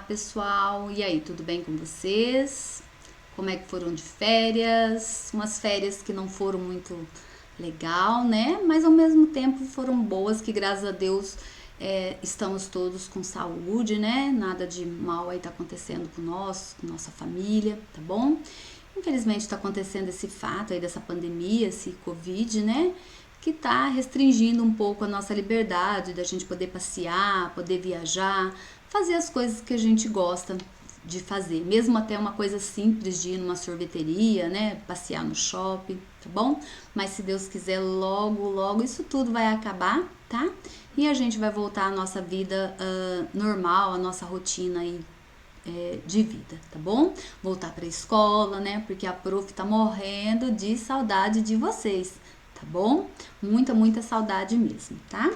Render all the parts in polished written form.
pessoal! E aí, tudo bem com vocês? Como é que foram de férias? Umas férias que não foram muito legal, né? Mas ao mesmo tempo foram boas, que graças a Deus estamos todos com saúde, né? Nada de mal aí tá acontecendo com nós, com nossa família, tá bom? Infelizmente tá acontecendo esse fato aí dessa pandemia, esse Covid, né? Que tá restringindo um pouco a nossa liberdade, da gente poder passear, poder viajar, fazer as coisas que a gente gosta de fazer, mesmo até uma coisa simples de ir numa sorveteria, né, passear no shopping, tá bom? Mas se Deus quiser, logo, logo isso tudo vai acabar, tá? E a gente vai voltar à nossa vida normal, à nossa rotina aí de vida, tá bom? Voltar pra escola, né? Porque a prof tá morrendo de saudade de vocês, tá bom? Muita, muita saudade mesmo, tá?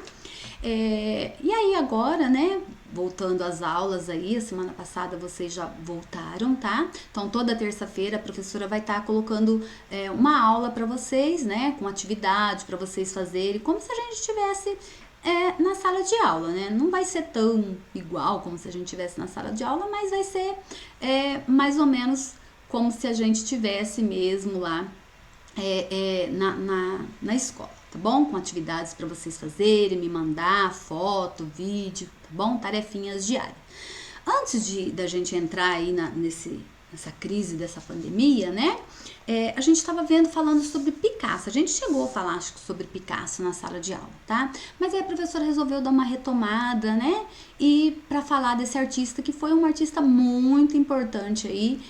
E aí agora, né, voltando às aulas aí, a semana passada vocês já voltaram, tá? Então toda terça-feira a professora vai estar colocando uma aula para vocês, né, com atividade para vocês fazerem, como se a gente estivesse na sala de aula, né? Não vai ser tão igual como se a gente estivesse na sala de aula, mas vai ser mais ou menos como se a gente estivesse mesmo lá na escola, tá bom? Com atividades para vocês fazerem, me mandar foto, vídeo, tá bom? Tarefinhas diárias. Antes da gente entrar aí nessa crise dessa pandemia, né? A gente estava falando sobre Picasso. A gente chegou a falar, acho que, sobre Picasso na sala de aula, tá? Mas aí a professora resolveu dar uma retomada, né? E para falar desse artista que foi um artista muito importante aí,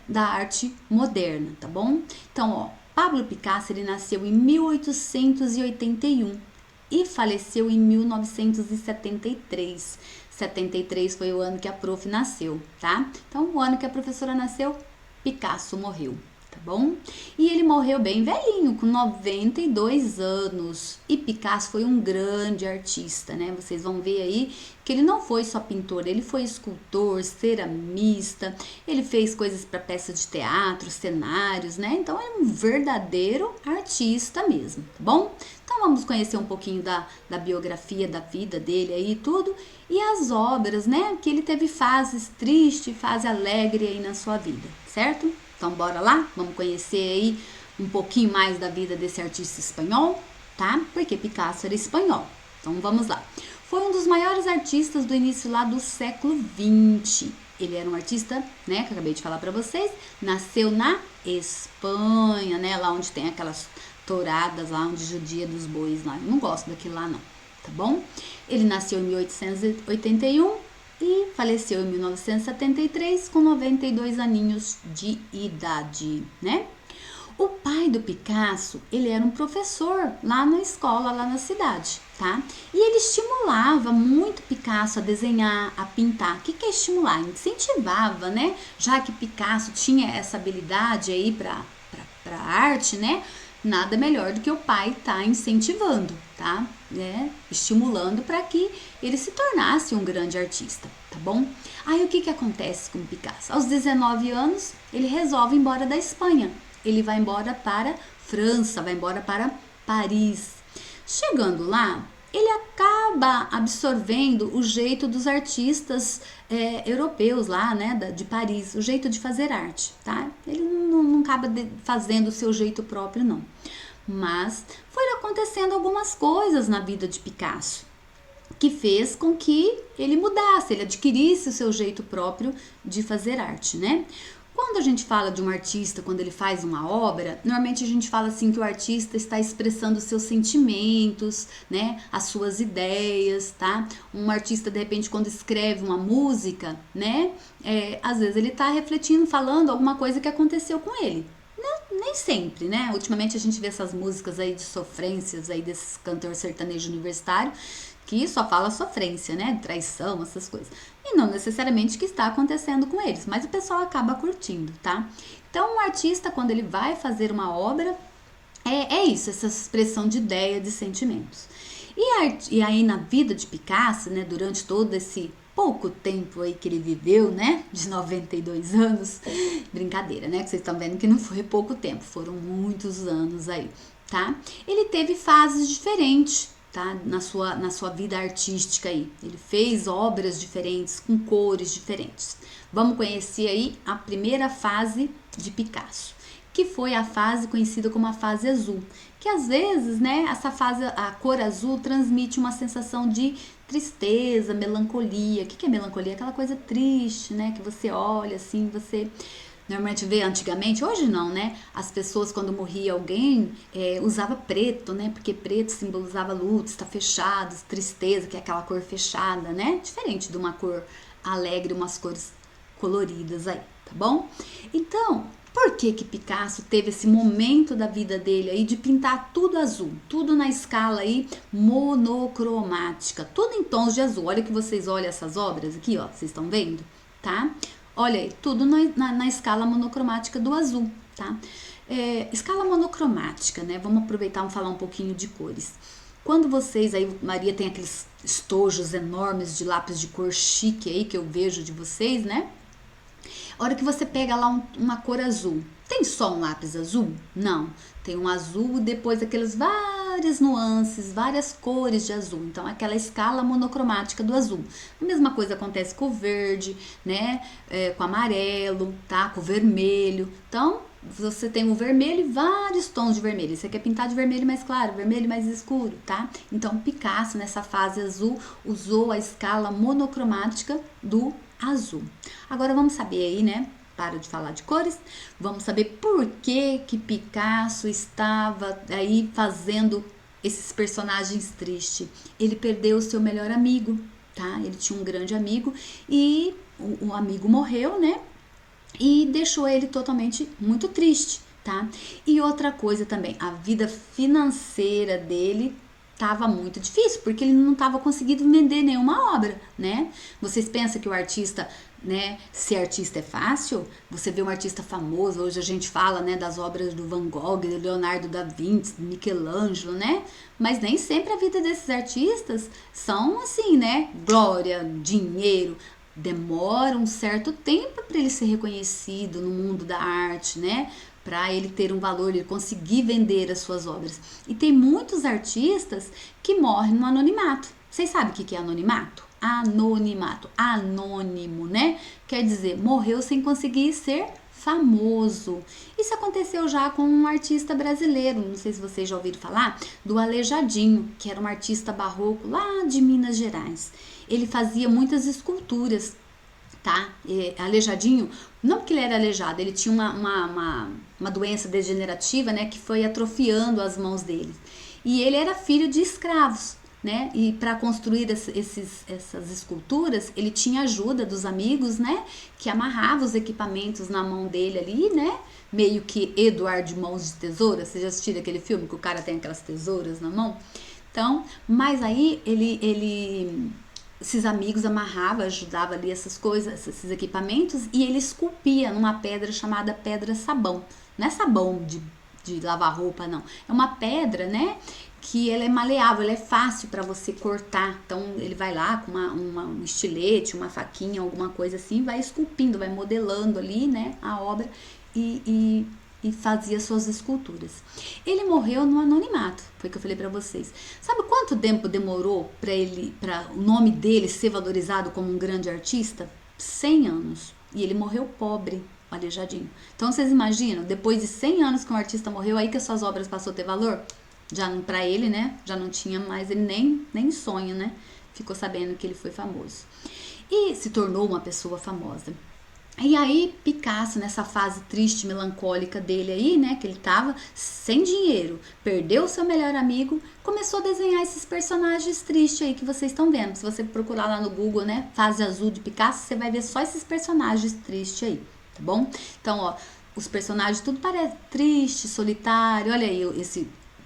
da arte moderna, tá bom? Então, ó, Pablo Picasso, ele nasceu em 1881 e faleceu em 1973. 73 foi o ano que a prof nasceu, tá? Então, o ano que a professora nasceu, Picasso morreu, tá bom? E ele morreu bem velhinho, com 92 anos. E Picasso foi um grande artista, né? Vocês vão ver aí que ele não foi só pintor, ele foi escultor, ceramista, ele fez coisas para peças de teatro, cenários, né? Então, é um verdadeiro artista mesmo, tá bom? Então, vamos conhecer um pouquinho da biografia, da vida dele aí e tudo. E as obras, né? Que ele teve fases tristes, fase alegre aí na sua vida, certo? Então, bora lá? Vamos conhecer aí um pouquinho mais da vida desse artista espanhol, tá? Porque Picasso era espanhol. Então, vamos lá. Foi um dos maiores artistas do início lá do século XX. Ele era um artista, né, que eu acabei de falar pra vocês, nasceu na Espanha, né, lá onde tem aquelas touradas, lá onde judia dos bois lá. Eu não gosto daquilo lá, não, tá bom? Ele nasceu em 1881 e faleceu em 1973 com 92 aninhos de idade, né? O pai do Picasso, ele era um professor lá na escola, lá na cidade, tá? E ele estimulava muito Picasso a desenhar, a pintar. O que é estimular? Incentivava, né? Já que Picasso tinha essa habilidade aí pra arte, né? Nada melhor do que o pai tá incentivando, tá? Estimulando para que ele se tornasse um grande artista, tá bom? Aí o que acontece com o Picasso? Aos 19 anos, ele resolve ir embora da Espanha. Ele vai embora para França, vai embora para Paris. Chegando lá, ele acaba absorvendo o jeito dos artistas europeus lá, né, de Paris, o jeito de fazer arte, tá? Ele não acaba fazendo o seu jeito próprio, não. Mas foi acontecendo algumas coisas na vida de Picasso que fez com que ele mudasse, ele adquirisse o seu jeito próprio de fazer arte, né? Quando a gente fala de um artista, quando ele faz uma obra, normalmente a gente fala assim que o artista está expressando os seus sentimentos, né, as suas ideias, tá? Um artista, de repente, quando escreve uma música, né, às vezes ele está refletindo, falando alguma coisa que aconteceu com ele. Nem sempre, né? Ultimamente a gente vê essas músicas aí de sofrências aí desses cantores sertanejos universitários que só fala sofrência, né? Traição, essas coisas. E não necessariamente que está acontecendo com eles, mas o pessoal acaba curtindo, tá? Então, um artista, quando ele vai fazer uma obra, é isso, essa expressão de ideia, de sentimentos. E aí, na vida de Picasso, né? Durante todo esse pouco tempo aí que ele viveu, né? De 92 anos. Brincadeira, né? Que vocês estão vendo que não foi pouco tempo, foram muitos anos aí, tá? Ele teve fases diferentes, tá? Na sua vida artística aí. Ele fez obras diferentes, com cores diferentes. Vamos conhecer aí a primeira fase de Picasso, que foi a fase conhecida como a fase azul, que às vezes, né, essa fase, a cor azul transmite uma sensação de tristeza, melancolia. O que é melancolia? Aquela coisa triste, né, que você olha assim, você normalmente vê antigamente, hoje não, né? As pessoas quando morria alguém usava preto, né? Porque preto simbolizava luto, está fechado, tristeza, que é aquela cor fechada, né? Diferente de uma cor alegre, umas cores coloridas aí, tá bom? Então, por que que Picasso teve esse momento da vida dele aí de pintar tudo azul, tudo na escala aí monocromática, tudo em tons de azul? Olha que vocês olham essas obras aqui, ó, vocês estão vendo, tá? Olha aí, tudo na escala monocromática do azul, tá? Escala monocromática, né? Vamos aproveitar e falar um pouquinho de cores. Quando vocês, aí Maria tem aqueles estojos enormes de lápis de cor chique aí que eu vejo de vocês, né? A hora que você pega lá uma cor azul, tem só um lápis azul? Não, tem um azul e depois aquelas várias nuances, várias cores de azul. Então, aquela escala monocromática do azul. A mesma coisa acontece com o verde, né? Com o amarelo, tá? Com o vermelho. Então, você tem o vermelho e vários tons de vermelho. Você quer pintar de vermelho mais claro, vermelho mais escuro, tá? Então, Picasso, nessa fase azul, usou a escala monocromática do azul. Agora vamos saber aí, né? Para de falar de cores. Vamos saber por que que Picasso estava aí fazendo esses personagens tristes. Ele perdeu o seu melhor amigo, tá? Ele tinha um grande amigo e o amigo morreu, né? E deixou ele totalmente muito triste, tá? E outra coisa também, a vida financeira dele tava muito difícil, porque ele não tava conseguindo vender nenhuma obra, né? Vocês pensam que o artista, né, ser artista é fácil? Você vê um artista famoso, hoje a gente fala, né, das obras do Van Gogh, do Leonardo da Vinci, do Michelangelo, né? Mas nem sempre a vida desses artistas são assim, né? Glória, dinheiro. Demora um certo tempo para ele ser reconhecido no mundo da arte, né? Para ele ter um valor, ele conseguir vender as suas obras. E tem muitos artistas que morrem no anonimato. Vocês sabem o que é anonimato? Anonimato, anônimo, né? Quer dizer, morreu sem conseguir ser famoso. Isso aconteceu já com um artista brasileiro, não sei se vocês já ouviram falar, do Aleijadinho, que era um artista barroco lá de Minas Gerais. Ele fazia muitas esculturas, tá? Aleijadinho, não porque ele era aleijado, ele tinha uma doença degenerativa, né, que foi atrofiando as mãos dele. E ele era filho de escravos, né? E para construir essas esculturas, ele tinha ajuda dos amigos, né? Que amarravam os equipamentos na mão dele ali, né? Meio que Eduardo de Mãos de Tesoura. Vocês já assistiram aquele filme que o cara tem aquelas tesouras na mão? Então, mas aí esses amigos amarravam, ajudavam ali essas coisas, esses equipamentos, e ele esculpia numa pedra chamada pedra sabão. Não é sabão de lavar roupa, não. É uma pedra, né? Que ela é maleável, ela é fácil para você cortar. Então ele vai lá com um estilete, uma faquinha, alguma coisa assim, vai esculpindo, vai modelando ali, né, a obra e fazia suas esculturas. Ele morreu no anonimato, foi o que eu falei para vocês. Sabe quanto tempo demorou para o nome dele ser valorizado como um grande artista? 100 anos. E ele morreu pobre, aleijadinho. Então vocês imaginam, depois de 100 anos que um artista morreu, aí que as suas obras passou a ter valor? Já para ele, né? Já não tinha mais, ele nem sonho, né? Ficou sabendo que ele foi famoso. E se tornou uma pessoa famosa. E aí, Picasso, nessa fase triste, melancólica dele aí, né? Que ele tava sem dinheiro, perdeu o seu melhor amigo, começou a desenhar esses personagens tristes aí que vocês estão vendo. Se você procurar lá no Google, né? Fase azul de Picasso, você vai ver só esses personagens tristes aí, tá bom? Então, ó, os personagens tudo parece triste, solitário. Olha aí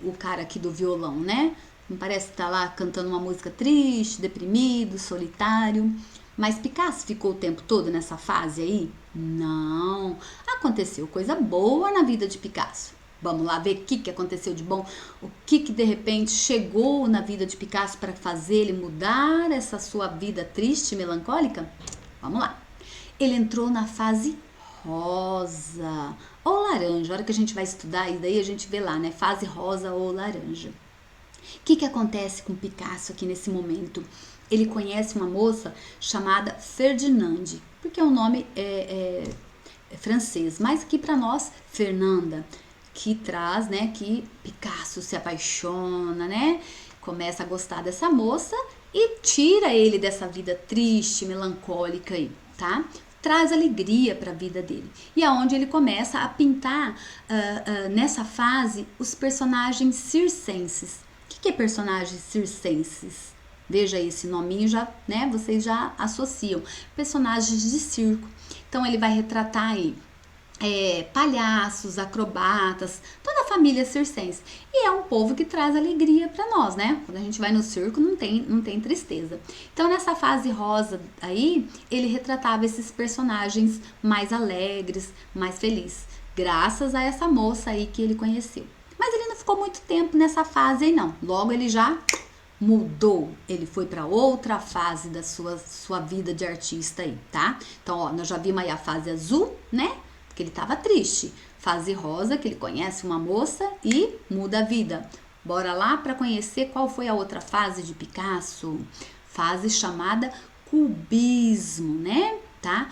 o cara aqui do violão, né? Não parece que tá lá cantando uma música triste, deprimido, solitário. Mas Picasso ficou o tempo todo nessa fase aí? Não. Aconteceu coisa boa na vida de Picasso. Vamos lá ver o que aconteceu de bom. O que de repente chegou na vida de Picasso para fazer ele mudar essa sua vida triste, melancólica? Vamos lá. Ele entrou na fase rosa ou laranja. A hora que a gente vai estudar, e daí a gente vê lá, né? Fase rosa ou laranja. O que acontece com Picasso aqui nesse momento? Ele conhece uma moça chamada Ferdinande, porque o nome é francês, mas aqui para nós, Fernanda, que traz, né, que Picasso se apaixona, né, começa a gostar dessa moça e tira ele dessa vida triste, melancólica aí, tá? Traz alegria para a vida dele. E aonde ele começa a pintar, nessa fase, os personagens circenses. O que é personagens circenses? Veja esse nominho, já, né, vocês já associam. Personagens de circo. Então, ele vai retratar aí palhaços, acrobatas, toda a família circense. E é um povo que traz alegria para nós, né? Quando a gente vai no circo, não tem tristeza. Então, nessa fase rosa aí, ele retratava esses personagens mais alegres, mais felizes, graças a essa moça aí que ele conheceu. Mas ele não ficou muito tempo nessa fase aí, não. Logo, ele já mudou, ele foi para outra fase da sua vida de artista aí, tá? Então, ó, nós já vimos aí a fase azul, né? Porque ele tava triste. Fase rosa, que ele conhece uma moça e muda a vida. Bora lá para conhecer qual foi a outra fase de Picasso. Fase chamada cubismo, né? Tá?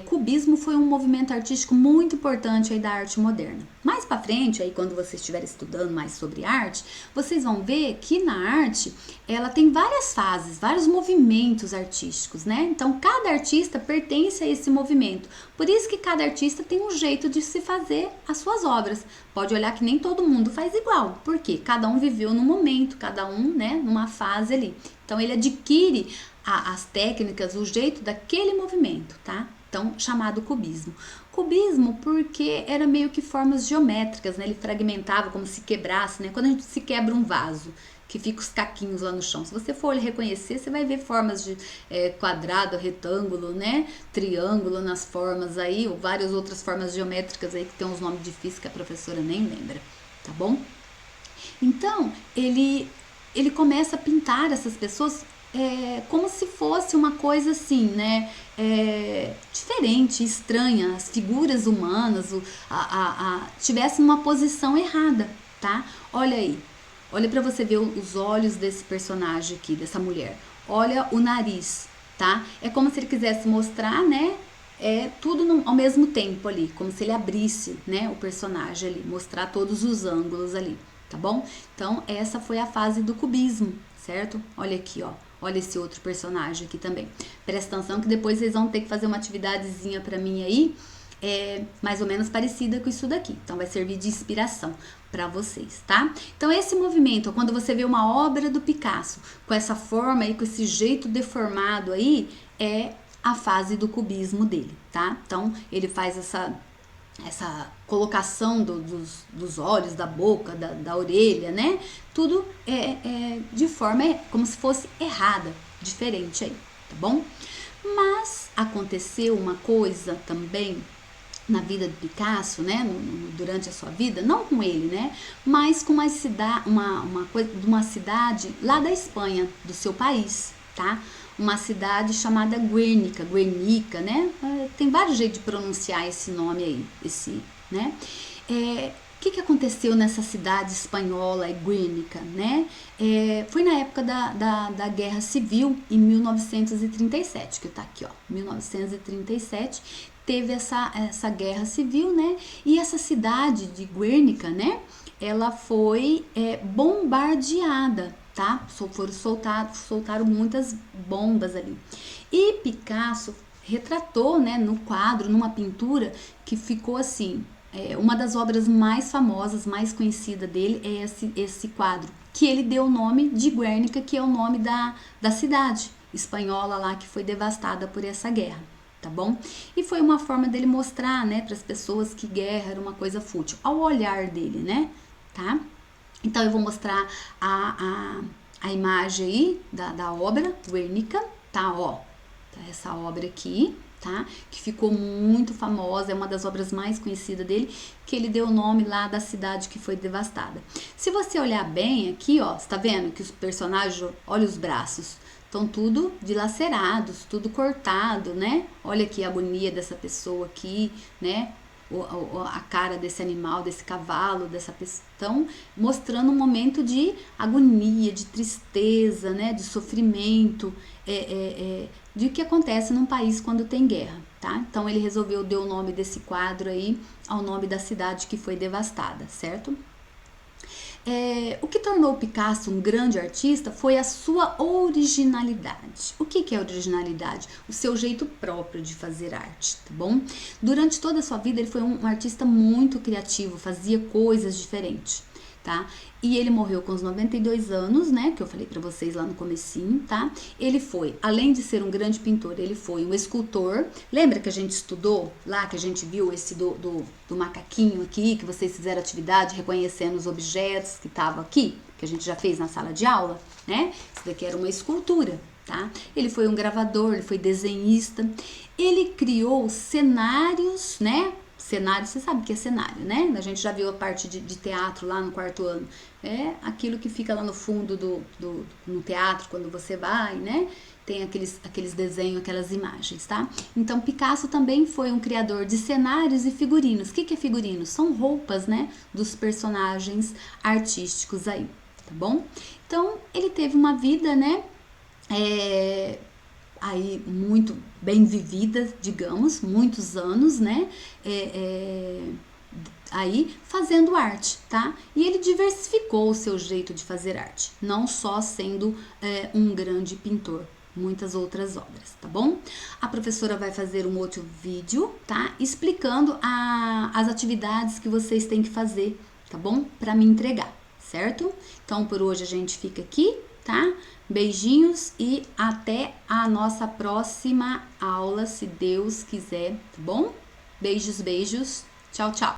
Cubismo foi um movimento artístico muito importante aí da arte moderna. Mais para frente, aí quando vocês estiverem estudando mais sobre arte, vocês vão ver que na arte ela tem várias fases, vários movimentos artísticos, né? Então cada artista pertence a esse movimento. Por isso que cada artista tem um jeito de se fazer as suas obras. Pode olhar que nem todo mundo faz igual, porque cada um viveu num momento, cada um, né, numa fase ali. Então ele adquire as técnicas, o jeito daquele movimento, tá? Então, chamado cubismo. Cubismo porque era meio que formas geométricas, né? Ele fragmentava como se quebrasse, né? Quando a gente se quebra um vaso, que fica os caquinhos lá no chão. Se você for reconhecer, você vai ver formas de quadrado, retângulo, né? Triângulo nas formas aí, ou várias outras formas geométricas aí que tem uns nomes difíceis que a professora nem lembra, tá bom? Então, ele começa a pintar essas pessoas como se fosse uma coisa assim, né? Diferente, estranha, as figuras humanas tivessem uma posição errada, tá? Olha aí, olha para você ver os olhos desse personagem aqui, dessa mulher. Olha o nariz, tá? É como se ele quisesse mostrar, né? Tudo ao mesmo tempo ali, como se ele abrisse, né? O personagem ali, mostrar todos os ângulos ali, tá bom? Então, essa foi a fase do cubismo, certo? Olha aqui, ó. Olha esse outro personagem aqui também. Presta atenção que depois vocês vão ter que fazer uma atividadezinha pra mim aí, mais ou menos parecida com isso daqui. Então, vai servir de inspiração para vocês, tá? Então, esse movimento, quando você vê uma obra do Picasso com essa forma aí, com esse jeito deformado aí, é a fase do cubismo dele, tá? Então, ele faz essa colocação dos olhos, da boca, da orelha, né? Tudo de forma como se fosse errada, diferente aí, tá bom? Mas aconteceu uma coisa também na vida do Picasso, né? Durante a sua vida, não com ele, né? Mas com uma cidade lá da Espanha, do seu país, tá? Uma cidade chamada Guernica, né? Tem vários jeitos de pronunciar esse nome aí, né? O que aconteceu nessa cidade espanhola, Guernica, né? Foi na época da Guerra Civil, em 1937, que tá aqui, ó, 1937, teve essa Guerra Civil, né? E essa cidade de Guernica, né? Ela foi bombardeada, tá? Soltaram muitas bombas ali. E Picasso retratou, né, no quadro, numa pintura que ficou assim, uma das obras mais famosas, mais conhecida dele é esse quadro, que ele deu o nome de Guernica, que é o nome da cidade espanhola lá que foi devastada por essa guerra, tá bom? E foi uma forma dele mostrar, né, para as pessoas que guerra era uma coisa fútil, ao olhar dele, né, tá? Então, eu vou mostrar a imagem aí da obra, Guernica, tá, ó, tá essa obra aqui, tá, que ficou muito famosa, é uma das obras mais conhecidas dele, que ele deu o nome lá da cidade que foi devastada. Se você olhar bem aqui, ó, você tá vendo que os personagens, olha os braços, estão tudo dilacerados, tudo cortado, né, olha aqui a agonia dessa pessoa aqui, né, a cara desse animal, desse cavalo, dessa pessoa, então, mostrando um momento de agonia, de tristeza, né, de sofrimento, de o que acontece num país quando tem guerra, tá? Então ele resolveu dar o nome desse quadro aí ao nome da cidade que foi devastada, certo? O que tornou Picasso um grande artista foi a sua originalidade. O que é originalidade? O seu jeito próprio de fazer arte, tá bom? Durante toda a sua vida ele foi um artista muito criativo, fazia coisas diferentes, tá? E ele morreu com os 92 anos, né, que eu falei pra vocês lá no comecinho, tá? Ele foi, além de ser um grande pintor, ele foi um escultor. Lembra que a gente estudou lá, que a gente viu esse do macaquinho aqui, que vocês fizeram atividade reconhecendo os objetos que estavam aqui, que a gente já fez na sala de aula, né? Isso daqui era uma escultura, tá? Ele foi um gravador, ele foi desenhista. Ele criou cenários, né? Cenário, você sabe o que é cenário, né? A gente já viu a parte de teatro lá no quarto ano. É aquilo que fica lá no fundo no teatro, quando você vai, né? Tem aqueles desenhos, aquelas imagens, tá? Então, Picasso também foi um criador de cenários e figurinos. O que é figurinos? São roupas, né? Dos personagens artísticos aí, tá bom? Então, ele teve uma vida, né? Aí muito bem vivida, digamos, muitos anos, né? Aí fazendo arte, tá? E ele diversificou o seu jeito de fazer arte, não só sendo um grande pintor, muitas outras obras, tá bom? A professora vai fazer um outro vídeo, tá? Explicando as atividades que vocês têm que fazer, tá bom? Para me entregar, certo? Então por hoje a gente fica aqui, tá? Beijinhos e até a nossa próxima aula, se Deus quiser, tá bom? Beijos, beijos. Tchau, tchau.